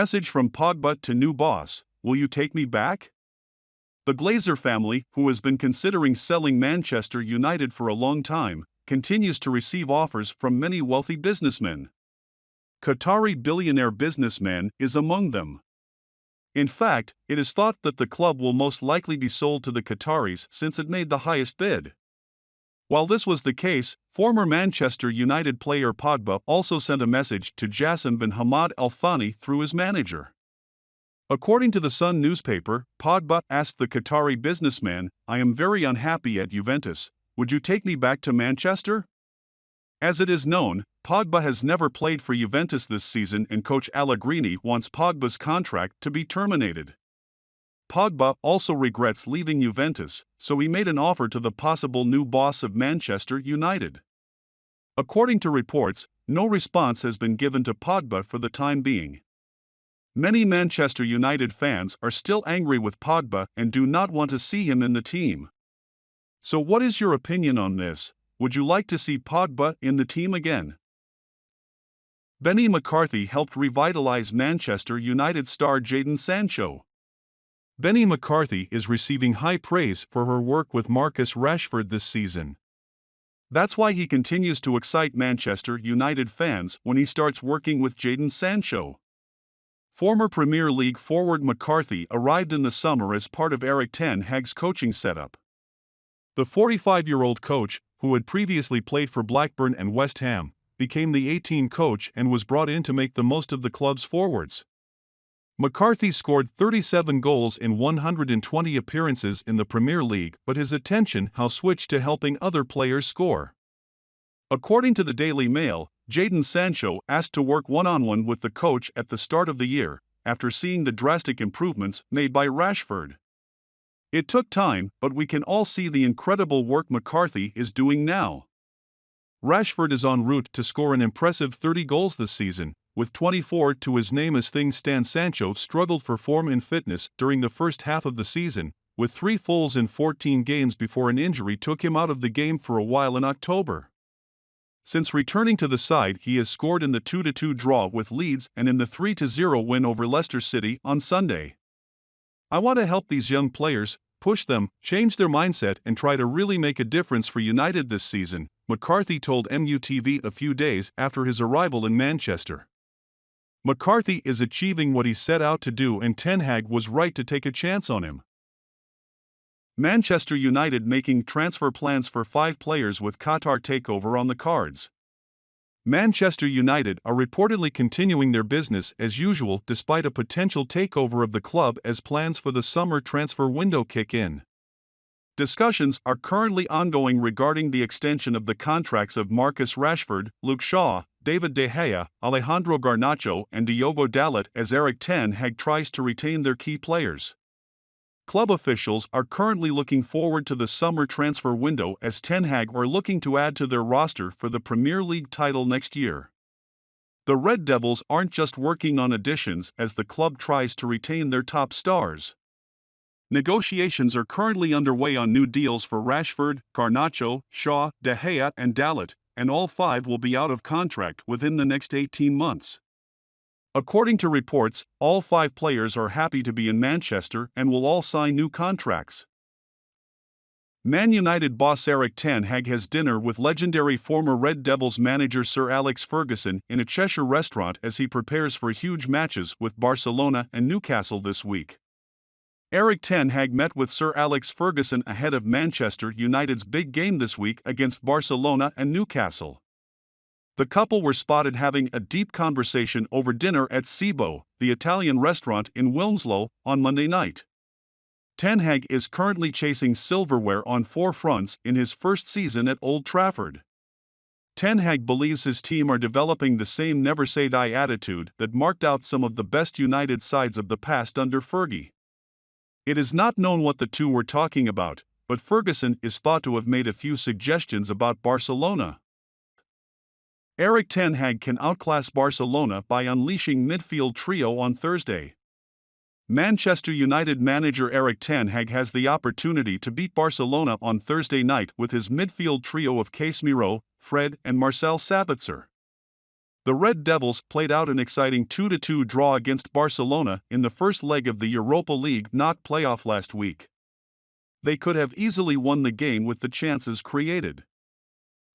Message from Pogba to new boss: will you take me back? The Glazer family, who has been considering selling Manchester United for a long time, continues to receive offers from many wealthy businessmen. Qatari billionaire businessman is among them. In fact, it is thought that the club will most likely be sold to the Qataris since it made the highest bid. While this was the case, former Manchester United player Pogba also sent a message to Jassim bin Hamad Al Thani through his manager. According to the Sun newspaper, Pogba asked the Qatari businessman, "I am very unhappy at Juventus. Would you take me back to Manchester?" As it is known, Pogba has never played for Juventus this season and coach Allegrini wants Pogba's contract to be terminated. Pogba also regrets leaving Juventus, so he made an offer to the possible new boss of Manchester United. According to reports, no response has been given to Pogba for the time being. Many Manchester United fans are still angry with Pogba and do not want to see him in the team. So what is your opinion on this? Would you like to see Pogba in the team again? Benni McCarthy helped revitalize Manchester United star Jadon Sancho. Benni McCarthy is receiving high praise for her work with Marcus Rashford this season. That's why he continues to excite Manchester United fans when he starts working with Jadon Sancho. Former Premier League forward McCarthy arrived in the summer as part of Erik ten Hag's coaching setup. The 45-year-old coach, who had previously played for Blackburn and West Ham, became the 18 coach and was brought in to make the most of the club's forwards. McCarthy scored 37 goals in 120 appearances in the Premier League, but his attention has switched to helping other players score. According to the Daily Mail, Jadon Sancho asked to work one-on-one with the coach at the start of the year, after seeing the drastic improvements made by Rashford. It took time, but we can all see the incredible work McCarthy is doing now. Rashford is en route to score an impressive 30 goals this season, with 24 to his name as things stand. Sancho struggled for form and fitness during the first half of the season, with 3 fulls in 14 games before an injury took him out of the game for a while in October. Since returning to the side, he has scored in the 2-2 draw with Leeds and in the 3-0 win over Leicester City on Sunday. I want to help these young players, push them, change their mindset and try to really make a difference for United this season, McCarthy told MUTV a few days after his arrival in Manchester. McCarthy is achieving what he set out to do and Ten Hag was right to take a chance on him. Manchester United making transfer plans for 5 players with Qatar takeover on the cards. Manchester United are reportedly continuing their business as usual despite a potential takeover of the club as plans for the summer transfer window kick in. Discussions are currently ongoing regarding the extension of the contracts of Marcus Rashford, Luke Shaw, David De Gea, Alejandro Garnacho and Diogo Dalot as Erik ten Hag tries to retain their key players. Club officials are currently looking forward to the summer transfer window as Ten Hag are looking to add to their roster for the Premier League title next year. The Red Devils aren't just working on additions as the club tries to retain their top stars. Negotiations are currently underway on new deals for Rashford, Garnacho, Shaw, De Gea and Dalot, and all 5 will be out of contract within the next 18 months. According to reports, all 5 players are happy to be in Manchester and will all sign new contracts. Man United boss Erik ten Hag has dinner with legendary former Red Devils manager Sir Alex Ferguson in a Cheshire restaurant as he prepares for huge matches with Barcelona and Newcastle this week. Erik ten Hag met with Sir Alex Ferguson ahead of Manchester United's big game this week against Barcelona and Newcastle. The couple were spotted having a deep conversation over dinner at Cibo, the Italian restaurant in Wilmslow, on Monday night. Ten Hag is currently chasing silverware on 4 fronts in his first season at Old Trafford. Ten Hag believes his team are developing the same never say die attitude that marked out some of the best United sides of the past under Fergie. It is not known what the two were talking about, but Ferguson is thought to have made a few suggestions about Barcelona. Erik ten Hag can outclass Barcelona by unleashing midfield trio on Thursday. Manchester United manager Erik ten Hag has the opportunity to beat Barcelona on Thursday night with his midfield trio of Casemiro, Fred and Marcel Sabitzer. The Red Devils played out an exciting 2-2 draw against Barcelona in the first leg of the Europa League knock playoff last week. They could have easily won the game with the chances created.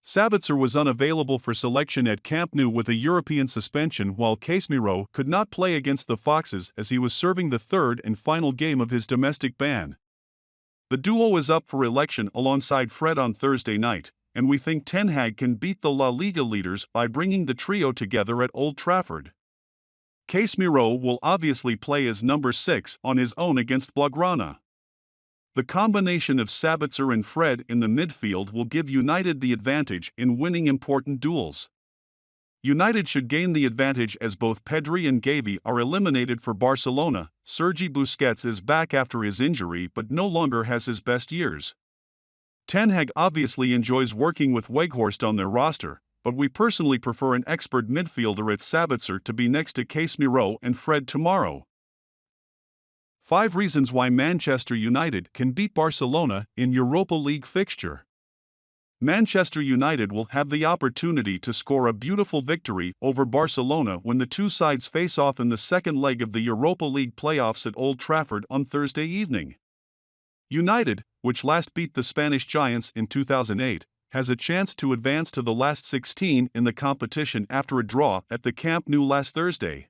Sabitzer was unavailable for selection at Camp Nou with a European suspension, while Casemiro could not play against the Foxes as he was serving the third and final game of his domestic ban. The duo is up for election alongside Fred on Thursday night, and we think Ten Hag can beat the La Liga leaders by bringing the trio together at Old Trafford. Casemiro will obviously play as number 6 on his own against Blaugrana. The combination of Sabitzer and Fred in the midfield will give United the advantage in winning important duels. United should gain the advantage as both Pedri and Gavi are eliminated for Barcelona. Sergi Busquets is back after his injury but no longer has his best years. Ten Hag obviously enjoys working with Weghorst on their roster, but we personally prefer an expert midfielder at Sabitzer to be next to Casemiro and Fred tomorrow. 5 reasons why Manchester United can beat Barcelona in Europa League fixture. Manchester United will have the opportunity to score a beautiful victory over Barcelona when the two sides face off in the second leg of the Europa League playoffs at Old Trafford on Thursday evening. United, which last beat the Spanish Giants in 2008, has a chance to advance to the last 16 in the competition after a draw at the Camp Nou last Thursday.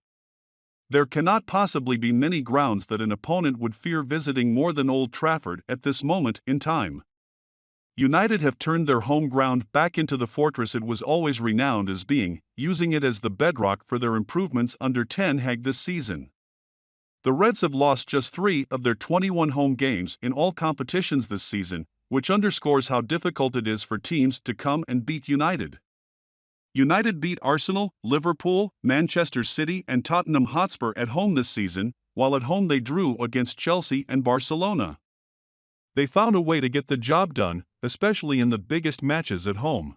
There cannot possibly be many grounds that an opponent would fear visiting more than Old Trafford at this moment in time. United have turned their home ground back into the fortress it was always renowned as being, using it as the bedrock for their improvements under Ten Hag this season. The Reds have lost just 3 of their 21 home games in all competitions this season, which underscores how difficult it is for teams to come and beat United. United beat Arsenal, Liverpool, Manchester City and Tottenham Hotspur at home this season, while at home they drew against Chelsea and Barcelona. They found a way to get the job done, especially in the biggest matches at home.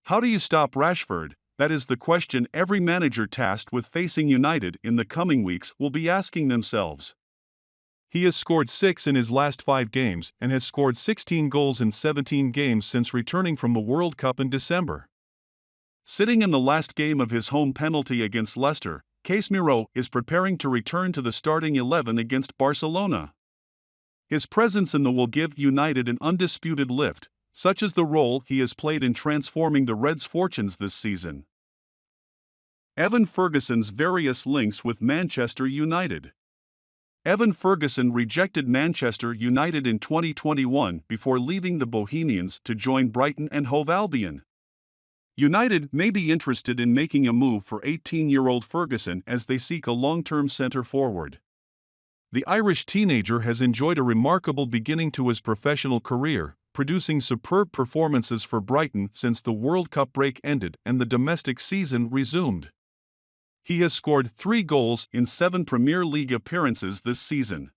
How do you stop Rashford? That is the question every manager tasked with facing United in the coming weeks will be asking themselves. He has scored 6 in his last 5 games and has scored 16 goals in 17 games since returning from the World Cup in December. Sitting in the last game of his home penalty against Leicester, Casemiro is preparing to return to the starting 11 against Barcelona. His presence in the will give United an undisputed lift, such as the role he has played in transforming the Reds' fortunes this season. Evan Ferguson's various links with Manchester United. Evan Ferguson rejected Manchester United in 2021 before leaving the Bohemians to join Brighton and Hove Albion. United may be interested in making a move for 18-year-old Ferguson as they seek a long-term centre-forward. The Irish teenager has enjoyed a remarkable beginning to his professional career, producing superb performances for Brighton since the World Cup break ended and the domestic season resumed. He has scored 3 goals in 7 Premier League appearances this season.